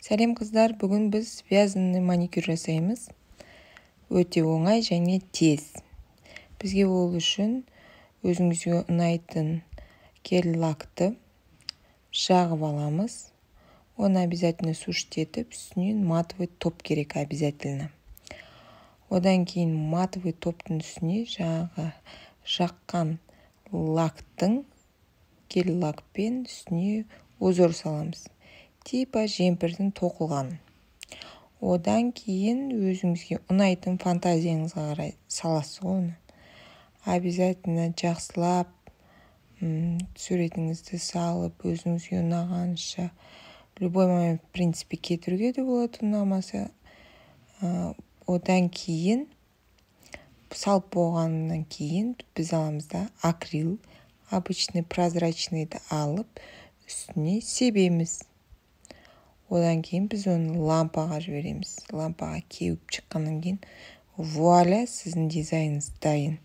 Сәлем қыздар, бүгін біз вязаный маникюр жасаймыз. Өте оңай және тез. Бізге ол үшін өзіңізге ұнайтын гель лакты жағып аламыз. Оны обязательно сушить-етіп, үстінен матовый топ керек обязательно. Одан кейін матовый топтың үстіне жаққан лактың гель лакпен үстіне узор саламыз. Типа жемпірдің тоқылған. Одан кейін өзіңізге ұнайтын фантазияңызға қарай саласыз оны. Обязательно жақсылап суретіңізді салып, өзіңізге ұнағанша любой момент, в принципе, кетіруге де болады, ұнамаса. Одан кейін, салып болғаннан кейін біз аламыз да акрил, обычный прозрачныйды алып, үстіне себеміз. Одан кейін біз оны лампаға жібереміз. Лампаға кеуіп шыққаннан кейін вуаля, сіздің дизайныңыз дайын.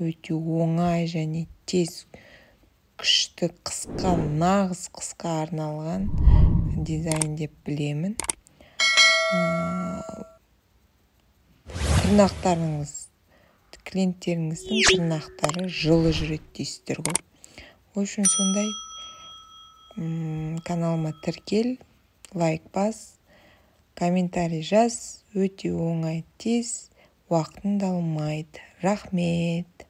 Өте оңай және тез, күшті, қысқа, нағыз қысқа арналған дизайн деп білемін. Тырнақтарыңыз, клиенттеріңіздің тырнақтары жылы жүреді дейсіздер ғой. Ол үшін сондай каналыма тіркел, лайк бас, комментарий жаз, өте оңай, тез, уақытын да алмайды. Рахмет.